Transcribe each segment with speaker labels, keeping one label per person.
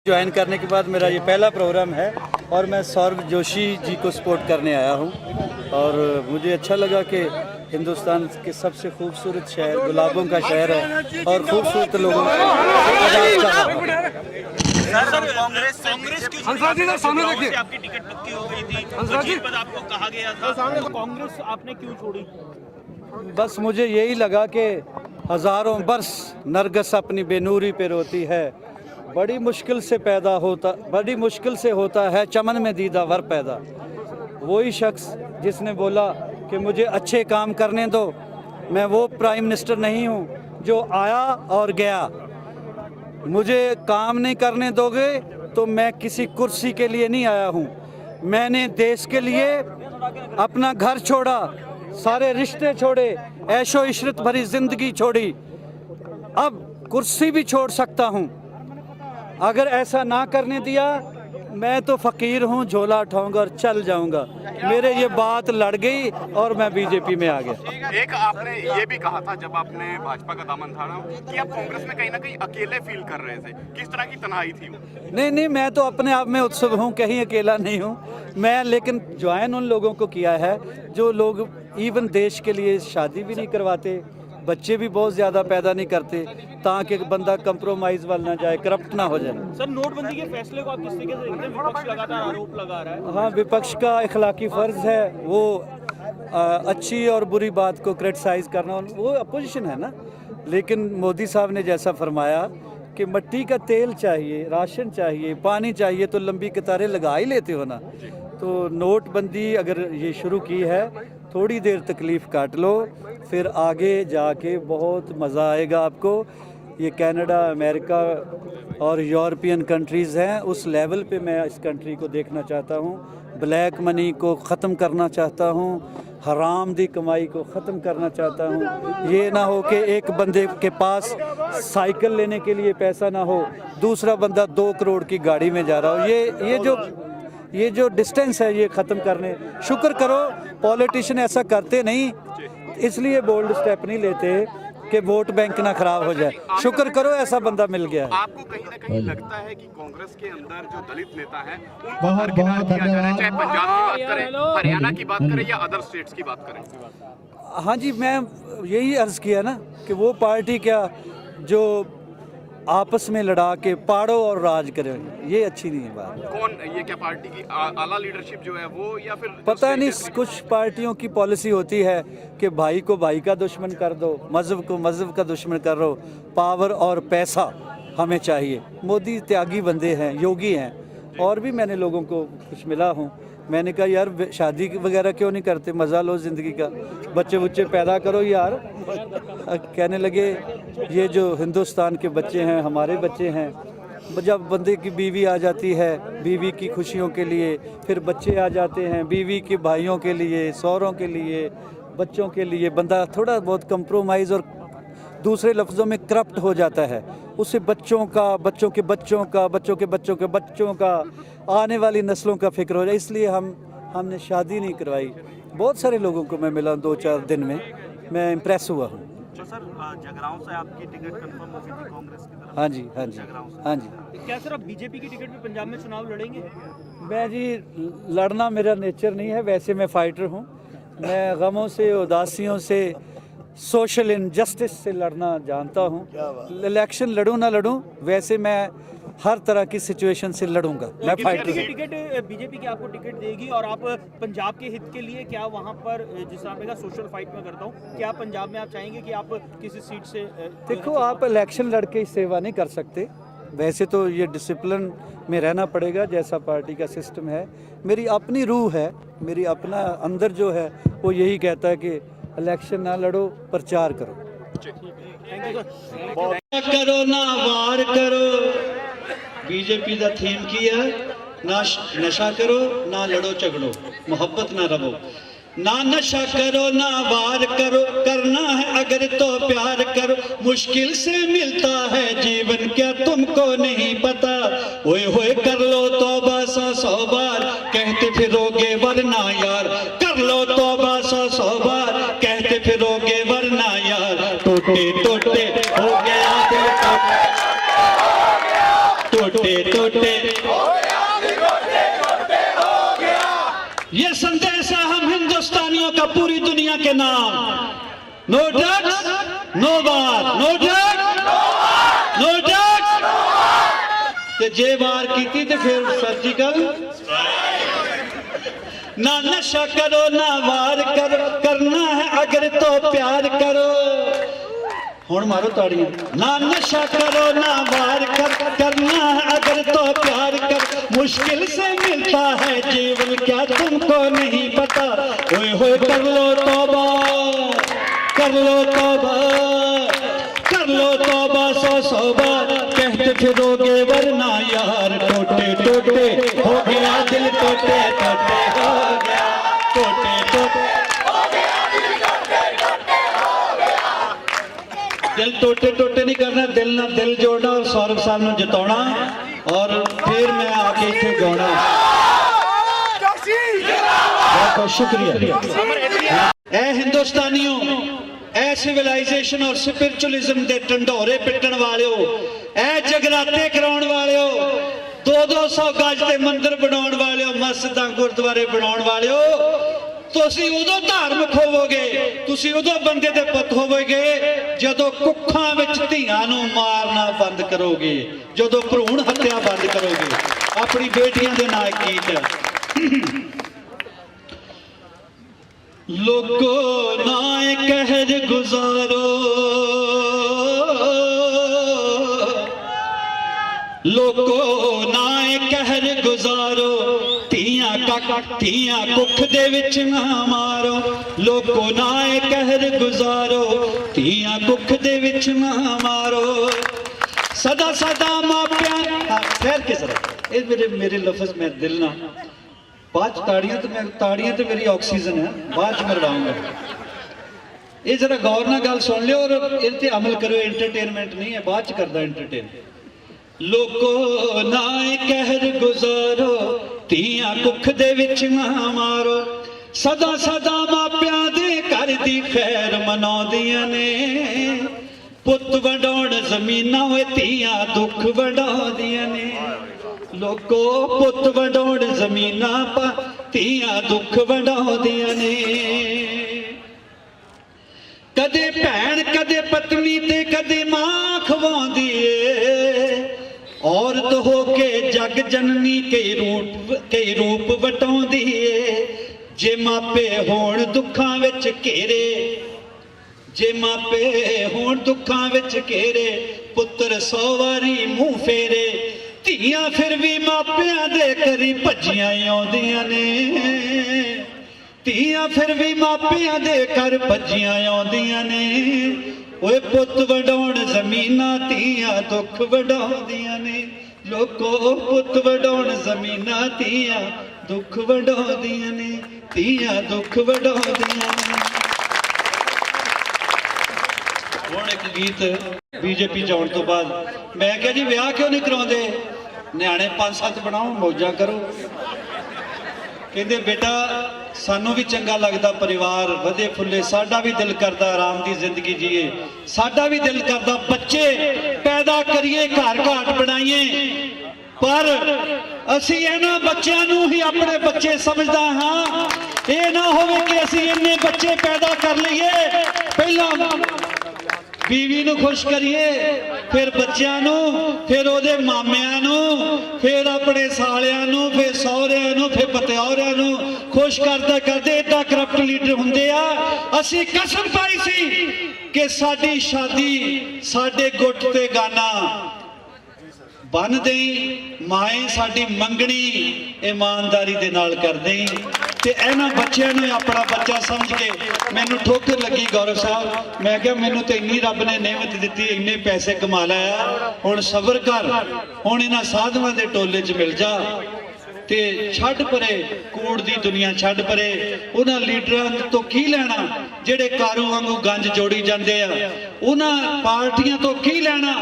Speaker 1: Join करने के बाद मेरा ये पहला प्रोग्राम है और मैं सौरभ जोशी जी को सपोर्ट करने आया हूँ और मुझे अच्छा लगा कि हिंदुस्तान के सबसे खूबसूरत शहर गुलाबों का शहर है और खूबसूरत लोगों का
Speaker 2: आपकी टिकट पक्की हो गई थी, वजीर पद आपको कहा गया था, कांग्रेस आपने क्यों छोड़ी?
Speaker 1: बस मुझे यही लगा कि हज़ारों बरस नरगिस अपनी बेनूरी पे रोती है, बड़ी मुश्किल से होता है चमन में दीदा वर पैदा। वही शख्स जिसने बोला कि मुझे अच्छे काम करने दो, मैं वो प्राइम मिनिस्टर नहीं हूँ जो आया और गया। मुझे काम नहीं करने दोगे तो मैं किसी कुर्सी के लिए नहीं आया हूँ। मैंने देश के लिए अपना घर छोड़ा, सारे रिश्ते छोड़े, ऐशो इशरत भरी जिंदगी छोड़ी, अब कुर्सी भी छोड़ सकता हूँ। अगर ऐसा ना करने दिया मैं तो फ़कीर हूँ, झोला उठाऊंगा और चल जाऊंगा। मेरे ये बात लड़ गई और मैं बीजेपी में आ गया।
Speaker 3: एक आपने ये भी कहा था जब आपने भाजपा का दामन थामा कि आप कांग्रेस में कहीं ना कहीं अकेले फील कर रहे थे, किस तरह की तन्हाई थी वो?
Speaker 1: नहीं, मैं तो अपने आप में उत्सुक हूँ, कहीं अकेला नहीं हूँ मैं। लेकिन ज्वाइन उन लोगों को किया है जो लोग इवन देश के लिए शादी भी नहीं करवाते, बच्चे भी बहुत ज़्यादा पैदा नहीं करते ताकि बंदा कंप्रोमाइज़ वाल ना जाए, करप्ट ना हो जाए।
Speaker 2: सर, नोटबंदी के फैसले को आप किस तरीके से देखते हैं? विपक्ष लगातार आरोप लगा रहा है।
Speaker 1: हाँ, विपक्ष का इखलाकी फ़र्ज़ है वो अच्छी और बुरी बात को क्रिटिसाइज़ करना, वो अपोजिशन है ना। लेकिन मोदी साहब ने जैसा फरमाया कि मिट्टी का तेल चाहिए, राशन चाहिए, पानी चाहिए तो लंबी कतारें लगा ही लेते हो ना। तो नोटबंदी अगर ये शुरू की है, थोड़ी देर तकलीफ़ काट लो, फिर आगे जाके बहुत मज़ा आएगा आपको। ये कनाडा, अमेरिका और यूरोपियन कंट्रीज़ हैं, उस लेवल पे मैं इस कंट्री को देखना चाहता हूँ। ब्लैक मनी को ख़त्म करना चाहता हूँ, हराम दी कमाई को ख़त्म करना चाहता हूँ। ये ना हो कि एक बंदे के पास साइकिल लेने के लिए पैसा ना हो, दूसरा बंदा 2 करोड़ की गाड़ी में जा रहा हो। ये जो डिस्टेंस है ये ख़त्म करने, शुक्र करो पॉलिटिशियन ऐसा करते नहीं, इसलिए बोल्ड स्टेप नहीं लेते कि वोट बैंक ना खराब हो जाए। शुक्र करो ऐसा बंदा मिल गया है।
Speaker 3: आपको कहीं ना कहीं लगता है कि कांग्रेस के अंदर जो दलित नेता हैं उनको दरकिनार किया जा रहा है, चाहे पंजाब की बात करें, हरियाणा की बात करें या अदर स्टेट्स की बात करें?
Speaker 1: हाँ जी, मैं यही अर्ज़ किया ना कि वो पार्टी क्या जो आपस में लड़ा के पाड़ो और राज करे, ये अच्छी नहीं है बात।
Speaker 3: कौन, ये क्या पार्टी की आला लीडरशिप जो है वो, या फिर
Speaker 1: पता नहीं, कुछ पार्टियों की पॉलिसी होती है कि भाई को भाई का दुश्मन कर दो, मज़हब को मज़हब का दुश्मन कर दो, पावर और पैसा हमें चाहिए। मोदी त्यागी बंदे हैं, योगी हैं। और भी मैंने लोगों को कुछ मिला हूँ, मैंने कहा यार शादी वगैरह क्यों नहीं करते, मज़ा लो ज़िंदगी का, बच्चे पैदा करो यार। कहने लगे ये जो हिंदुस्तान के बच्चे हैं हमारे बच्चे हैं। जब बंदे की बीवी आ जाती है बीवी की खुशियों के लिए, फिर बच्चे आ जाते हैं बीवी के भाइयों के लिए, सौरों के लिए, बच्चों के लिए, बंदा थोड़ा बहुत कंप्रोमाइज़ और दूसरे लफ्ज़ों में करप्ट हो जाता है। उससे बच्चों के बच्चों का आने वाली नस्लों का फिक्र हो जाए। इसलिए हमने शादी नहीं करवाई। बहुत सारे लोगों को मैं मिला 2-4 दिन में, मैं इम्प्रेस हुआ हूँ।
Speaker 2: तो सर, जगरांव से आपकी टिकट कंफर्म हो गई थी कांग्रेस की तरफ?
Speaker 1: हाँ जी।
Speaker 2: क्या सर आप बीजेपी की टिकट पे पंजाब में चुनाव लड़ेंगे?
Speaker 1: मैं जी, लड़ना मेरा नेचर नहीं है, वैसे मैं फाइटर हूँ। मैं गमों से, उदासियों से, सोशल इनजस्टिस से लड़ना जानता हूँ। इलेक्शन लड़ूँ ना लड़ूँ, वैसे मैं हर तरह की सिचुएशन से लड़ूंगा। मैं फाइटर हूँ।
Speaker 2: टिकट बीजेपी की आपको टिकट देगी और आप पंजाब के हित के लिए क्या वहाँ पर, जिस तरह का सोशल फाइट में करता हूँ, क्या पंजाब में आप चाहेंगे कि आप किसी सीट से?
Speaker 1: देखो, आप इलेक्शन लड़के सेवा नहीं कर सकते, वैसे तो ये डिसिप्लिन में रहना पड़ेगा जैसा पार्टी का सिस्टम है। मेरी अपनी रूह है, मेरी अपना अंदर जो है वो यही कहता है कि इलेक्शन ना लड़ो, प्रचार करो।
Speaker 4: करो ना वार करो, बीजेपी का थीम की है ना नशा करो ना लड़ो झगड़ो, मोहब्बत ना रहो। ना नशा करो ना वार करो, करना है अगर तो प्यार करो। मुश्किल से मिलता है जीवन, क्या तुमको नहीं पता? ओए होए कर लो तौबा 100 बार, कहते फिरोगे वरना यार। कर लो तौबा 100 बार, कहते फिरोगे वरना यार। टोटे टोटे हो गया दिल, टोटे टोटे टोटे ये संदेश है हम हिंदुस्तानियों का पूरी दुनिया के नाम। नो ड्रग्स नो वार, नो ड्रग्स नो ड्रग्स। ते जे वार की तो फिर सर्जिकल ना नशा करो ना वार करो, करना है अगर तो प्यार करो। हुण मारो ताड़ियां। ना नशा करो ना वार कर, करना है अगर तो प्यार कर। मुश्किल से मिलता है जीवन क्या तुमको नहीं पता। ओए होए कर लो तौबा, कर लो तौबा, कर लो तौबा 100 बार। कहते फिरोगे वरना यार टोटे टोटे हो गया दिल, टोटे टोटे हो गया, टोटे टोटे दिल टोटे टोटे नहीं करना, दिल ना दिल जोड़ना और सौरभ साहब ने जिताना और फिर मैं आके इतने गाना। बहुत बहुत शुक्रिया। ए हिंदुस्तानियों, ए सिविलाइजेशन और स्पिरिचुअलिज्म के ढंडोरे पिटन वालिओ, ए जगराते कराउण वालिओ, 200 गज के मंदिर बनाउण वालिओ, मस्जिदां गुरुद्वारे बनाउण वालिओ, तुसी उदों धार्मिक होवोगे, तुसी उदों बंदे दे पुत होवोगे जदों कुखां विच धीआं नूं मारना बंद करोगे, जदों भ्रूण हत्या बंद करोगे। अपनी बेटियां दे नाल कीट लोगो नाए कहर गुजारो, लोगो नाए कहर गुजारो, ਧੀਆਂ ਕੁੱਖ ਦੇ ਵਿੱਚ ਨਾ ਮਾਰੋ। ਲੋਕੋ ਨਾਏ ਕਹਿਰ ਗੁਜ਼ਾਰੋ, ਧੀਆਂ ਕੁੱਖ ਦੇ ਵਿੱਚ ਨਾ ਮਾਰੋ। ਸਦਾ ਸਦਾ ਮਾਪਿਆਂ ਠਹਿਰ ਕੇ ਜ਼ਰਾ, ਇਹ ਮੇਰੇ ਲਫ਼ਜ਼ ਮੈਂ ਦਿਲ ਨਾ ਬਾਅਦ ਤਾੜੀਆਂ ਤੇ ਮੇਰੀ ਆਕਸੀਜਨ ਹੈ, ਬਾਅਦ ਚ ਮਰਵਾਉਂਗਾ। ਇਹ ਜ਼ਰਾ ਗੌਰ ਨਾਲ ਗੱਲ ਸੁਣ ਲਿਓ ਔਰ ਇਹ ਤੇ ਅਮਲ ਕਰਿਓ। ਐਂਟਰਟੇਨਮੈਂਟ ਨਹੀਂ ਹੈ, ਬਾਅਦ ਚ ਕਰਦਾ ਐਂਟਰਟੇਨ। ਲੋਕੋ ਨਾਏ ਕਹਿਰ ਗੁਜ਼ਾਰੋ, ਧੀਆਂ ਕੁੱਖ ਦੇ ਵਿੱਚ ਨਾ ਮਾਰੋ। ਸਦਾ ਸਦਾ ਮਾਪਿਆਂ ਦੇ ਘਰ ਦੀ ਖੈਰ ਮਨਾਉਂਦੀਆਂ ਨੇ। ਪੁੱਤ ਵੰਡਾਉਣ ਜ਼ਮੀਨਾਂ ਹੋਏ, ਧੀਆਂ ਦੁੱਖ ਵੰਡਾਉਂਦੀਆਂ ਨੇ। ਲੋਕੋ ਪੁੱਤ ਵੰਡਾਉਣ ਜ਼ਮੀਨਾਂ ਪਾ, ਧੀਆਂ ਦੁੱਖ ਵੰਡਾਉਂਦੀਆਂ ਨੇ। ਕਦੇ ਭੈਣ ਕਦੇ ਪਤਨੀ ਤੇ ਕਦੇ ਮਾਂ ਖਵਾਉਂਦੀ ਏ। औरत होके जग जननी कई रूप वटाउंदी ए। जे मापे होण दुखां विच घेरे, जे मापे होण दुखां विच घेरे, पुत्र 100 वारी मूंह फेरे। धीआं फिर भी मापिआं दे करी भज्जियां आउंदियां ने। धीआं फिर भी मापिआं दे कर भज्जियां आउंदियां ने। ओए पुत वडाउण ज़मीनां, धीआं दुख वडाउंदियां ने। लोको पुत वडाउण ज़मीनां, धीआं दुख वडाउंदियां ने। धीआं दुख वडाउंदियां ने। हुण एक गीत बीजेपी जाउण तो बाद मैं क्या जी विआह क्यों नहीं कराउंदे? नियाणे 5-7 बनाओ, मौजां करो। कहंदे बेटा सानू भी चंगा लगता परिवार वधे फुले, साडा भी दिल करता आराम की जिंदगी जीए, साडा भी दिल करता बच्चे पैदा करिए, घर घाट बनाइए। पर असी इन्हां बच्चों नूं ही अपने बच्चे समझदा हाँ। ये ना होवे कि असी इन्ने बच्चे पैदा कर लीए, पहला बीवी नूं खुश करिए, फिर बच्चों नूं, फिर ओदे मामिਆਂ नूं, फिर अपने सालिਆਂ नूं, फिर सहुरिਆਂ नूं, फिर पतिऔरिਆਂ नूं खुश करते करते इदा करप्ट लीडर हुंदे आ। असी कसम पाई सी कि साडी शादी साडे गुट ते गाना बन देई, माए साडी मंगनी ईमानदारी दे नाल कर देई। ते इन्हां बच्चों ने अपना बच्चा समझ के मैनू ठोकर लगी गौरव साहब, मैं क्या मैनू तो इन्नी रब ने नेमत दी, इन्ने पैसे कमा लाया, हुण सबर कर, हुण इन्हां साधुआं दे टोले च मिल जा ते छड्ड परे कूड़ दी दुनिया, छड्ड परे उन्हां लीडरां तो की लैना जेड़े कारू वांगू गंज जोड़ी जांदे आ। उन्हां पार्टियां तो की लैना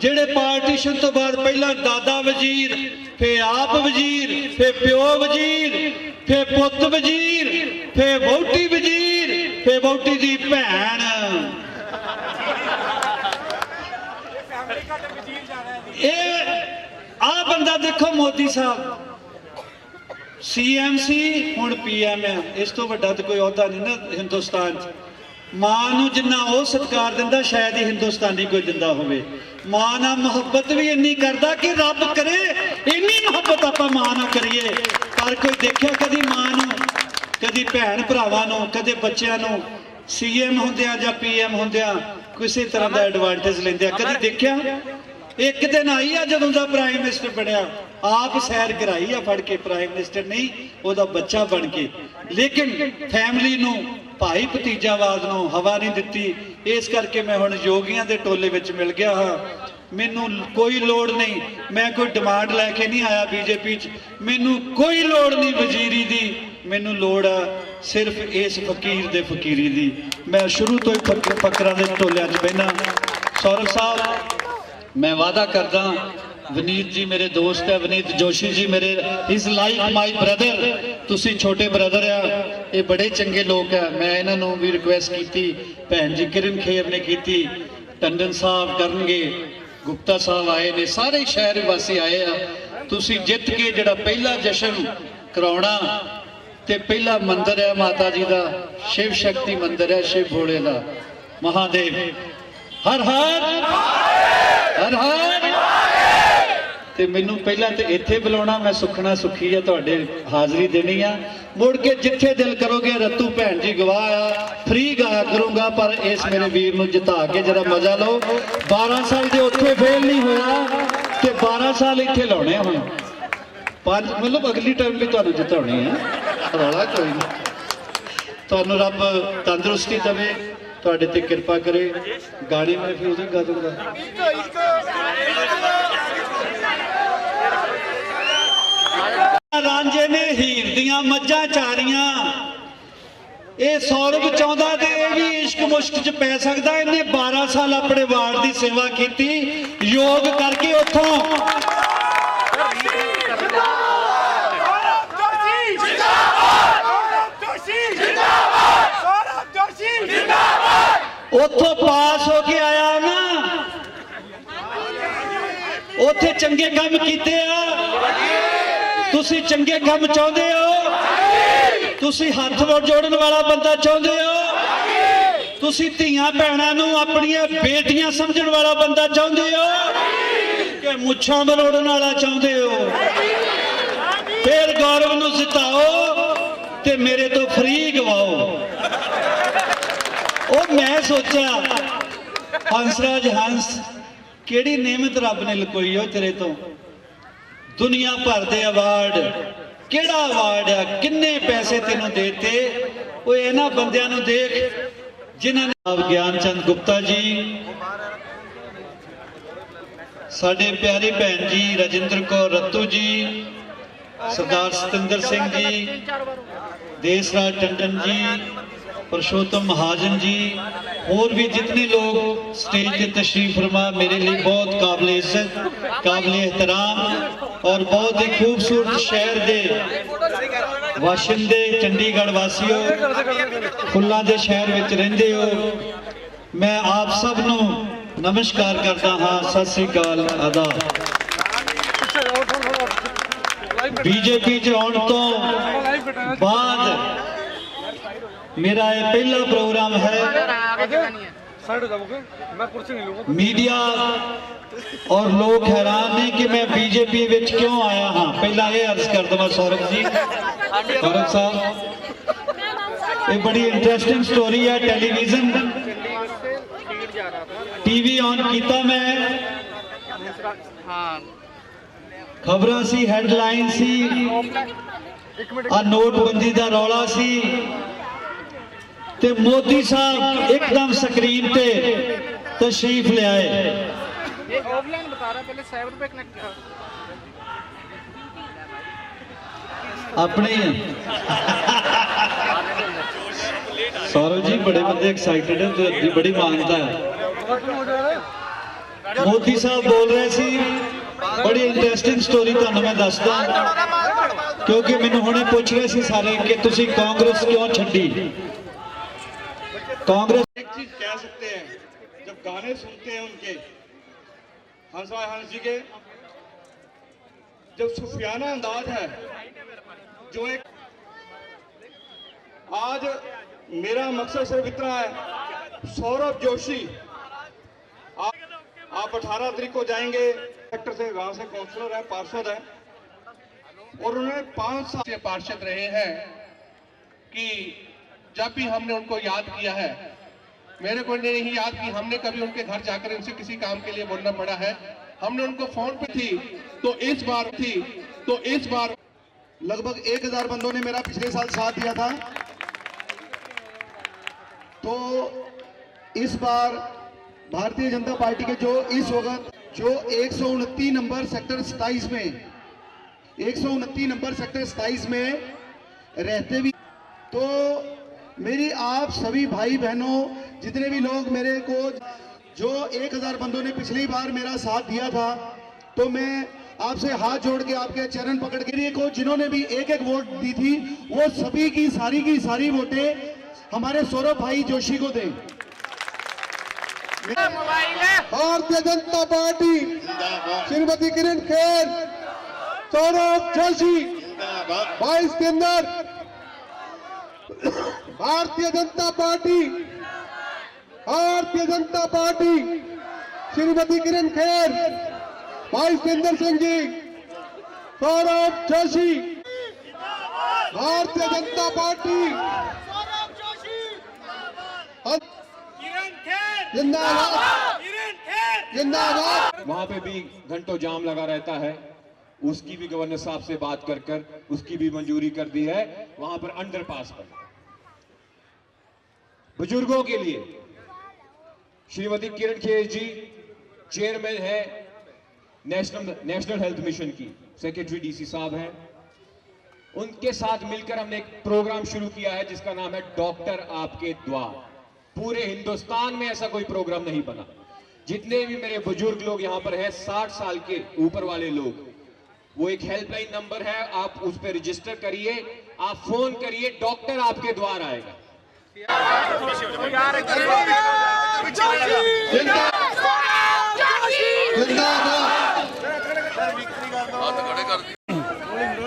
Speaker 4: जेड़े पार्टीशन तो बाद पहला दादा वजीर, फिर आप वजीर, फिर प्यो वजीर, फिर पुत वजीर, फिर वोटी वजीर, फिर वोटी दी भैन। आ बंदा देखो मोदी साहब CM सी हुण PM है, इस तो वड्डा तो कोई अहुदा नहीं ना हिंदुस्तान च। मां नूं जिन्ना वो सत्कार दिंदा शायद ही हिंदुस्तानी कोई दिंदा होवे। मां नाल मुहब्बत भी इन्नी करदा कि रब करे इन्नी मुहब्बत आपां मां नाल करिए। पर कोई देखिया कदी मां नूं, कदी भैन भरावां नूं, कदे बच्चिआं नूं CM हुंदिआं जां PM हुंदिआं किसी तरह का एडवांटेज लेंदे कदी देखिया? एक दिन आई है जदों दा प्राइम मिनिस्टर बनया, आप सैर कराई है फड़ के, प्राइम मिनिस्टर नहीं ओदा बच्चा बन के। लेकिन फैमिली नूं भाई भतीजावाद नूं हवा नहीं दित्ती। इस करके मैं हुण योगियां दे टोले विच मिल गया हाँ। मैनू कोई लोड़ नहीं, मैं कोई डिमांड लैके नहीं आया बीजेपी च, मैनू कोई लोड़ नहीं वजीरी दी, मैनू लोड़ आ सिर्फ इस फकीर दे फकीरी दी। मैं शुरू तो ही फकरां दे टोलियां च बहना। सौरभ साहब मैं वादा करदा, वनीत जी मेरे दोस्त है, वनीत जोशी जी मेरे इज लाइक माई ब्रदर, तुसी छोटे ब्रदर आ, ये बड़े चंगे लोग है। मैं इन्हां नूं भी रिक्वेस्ट की, भैन जी किरण खेर ने की, टंडन साहब करनगे, गुप्ता साहब आए ने, सारे शहर वासी आए आ। तुसी जित के जिहड़ा पहला जश्न कराउणा ते पहला मंदिर है माता जी का, शिव शक्ति मंदिर है, शिव भोले का, महादेव हर हर हर हर। ते मैनू पहला तो इत्थे बुलाना, मैं सुखना सुखी है तुहाडे हाज़री देनी आ। मुड़ के जिथे दिल करोगे, रत्तू भैन जी गवाह आ, फ्री गाया करूंगा, पर इस मेरे वीर नूं जिता के जरा मजा लो। 12 साल जे उत्थे फेल नहीं होया ते 12 साल इत्थे लाने हुण, मतलब अगली टाइम भी तुहानूं जिताउणी है, रौला कोई नहीं। तुहानूं रब तंदुरुस्ती देवे, तुहाडे ते किरपा करे। गाड़ी में फ्यूज गा दूंगा। रांझे ने हीर दियां मज्जां चारियां, ये सौरभ चाहुंदा ते ये भी इश्क मुश्क च पै सकदा। इन्हें 12 साल अपने वार्ड की सेवा की, योग करके उथों उथों पास होके आया ना, उथे चंगे काम कीते आ। तुसी चंगे काम चाहते हो, तुसी हाथ जोड़न वाला बंदा चाहते हो, तुसी धीआं भैणां नूं अपनियां बेटियां समझण वाला बंदा चाहते हो कि मुच्छां मरोड़न वाला चाहते हो? फिर गौरव नूं जिताओ ते मेरे तो फ्री गवाओ। ਉਹ मैं सोचा हंसराज हंस ਕਿਹੜੀ नेमत रब ने लकोई हो तेरे तो, दुनिया भर दे अवार्ड, ਕਿਹੜਾ अवार्ड है, किन्ने पैसे तेनों देते, वो इन्हां बंदियां नूं देख जिन्हां ने। ज्ञानचंद गुप्ता जी, साडे प्यारी भैन जी राजिंदर कौर रत्तू जी, सरदार सतिंदर सिंह जी, देसराज टंडन जी, पुरुषोत्तम महाजन जी, और भी जितने लोग स्टेज पे तशरीफ फरमा, मेरे लिए बहुत काबिल इज्जत, काबिल एहतराम और बहुत ही खूबसूरत शहर दे वाशिंदे चंडीगढ़ वासियों, फुल्लां दे शहर विच रहिंदे हो, मैं आप सब नूं नमस्कार करता हाँ, सत श्री अकाल आदाब। बीजेपी च आउण तो बाद मेरा ये पहला प्रोग्राम है। मीडिया और लोग हैरान ने कि मैं बीजेपी विच क्यों आया हाँ। पहला ये अर्ज कर दवा सौरभ जी, सौरभ साहब, ये बड़ी इंटरेस्टिंग स्टोरी है। टेलीविजन टीवी ऑन किया मैं, खबरां सी, हैडलाइन सी, आ नोटबंदी का रौला सी, ते मोदी साहब एकदम स्क्रीन पे तशरीफ ले आए। अपने सौरभ जी बड़े बंदे एक्साइटेड है, तो बड़ी मानता है। मोदी साहब बोल रहे सी, बड़ी इंटरेस्टिंग स्टोरी तुहानूं मैं दसदा, क्योंकि मैनूं हुणे पुछ रहे सी सारे कि तुसीं कांग्रेस क्यों छड्डी। कांग्रेस
Speaker 5: एक चीज कह सकते हैं, जब गाने सुनते हैं उनके हंसराज हंस जी के, जो सूफियाना अंदाज है, जो एक आज मेरा मकसद सिर्फ इतना है, सौरभ जोशी आप 18 तारीख को जाएंगे, सेक्टर से गांव से काउंसलर है, पार्षद है, और उन्होंने 5 साल
Speaker 6: से पार्षद रहे हैं कि जब भी हमने उनको याद किया है, मेरे को नहीं याद कि हमने कभी उनके घर जाकर उनसे किसी काम के लिए बोलना पड़ा है। हमने उनको फोन पे थी तो इस बार
Speaker 5: लगभग 1000 बंदों ने मेरा पिछले साल साथ दिया था। तो इस बार भारतीय जनता पार्टी के जो इस वक्त जो 129 नंबर सेक्टर 27 में 129 नंबर सेक्टर 27 में रहते भी, तो मेरी आप सभी भाई बहनों, जितने भी लोग मेरे को जो 1000 बंदों ने पिछली बार मेरा साथ दिया था, तो मैं आपसे हाथ जोड़ के आपके चरण पकड़ के को जिन्होंने भी एक एक वोट दी थी, वो सभी की सारी वोटें हमारे सौरभ भाई जोशी को दें। भारतीय जनता पार्टी श्रीमती किरण खेर, सौरभ जोशी वाइस के अंदर, भारतीय जनता पार्टी श्रीमती किरण खेर, भाई सुंदर सिंह जी, सौरभ जोशी, भारतीय जनता पार्टी जिंदाबाद जिंदाबाद।
Speaker 7: वहाँ पे भी घंटों जाम लगा रहता है, उसकी भी गवर्नर साहब से बात कर उसकी भी मंजूरी कर दी है। वहां पर अंडरपास पर बुजुर्गों के लिए श्रीमती किरण खेर जी चेयरमैन है नेशनल हेल्थ मिशन की, सेक्रेटरी डीसी साहब हैं, उनके साथ मिलकर हमने एक प्रोग्राम शुरू किया है जिसका नाम है डॉक्टर आपके द्वार। पूरे हिंदुस्तान में ऐसा कोई प्रोग्राम नहीं बना। जितने भी मेरे बुजुर्ग लोग यहाँ पर हैं, 60 साल के ऊपर वाले लोग, वो एक हेल्पलाइन नंबर है, आप उस पर रजिस्टर करिए, आप फोन करिए, डॉक्टर आपके द्वार आएगा।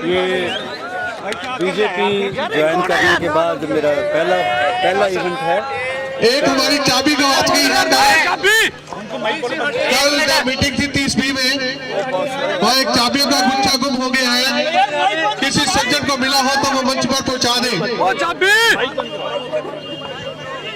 Speaker 1: ये बीजेपी ज्वाइन करने के बाद मेरा पहला इवेंट है।
Speaker 6: एक हमारी चाबी गवाच गई है। कल जब मीटिंग थी 30B में, वहाँ एक चाबियों का गुच्छा गुम हो गया है। किसी सज्जन को मिला हो तो वो मंच पर पहुंचा दे।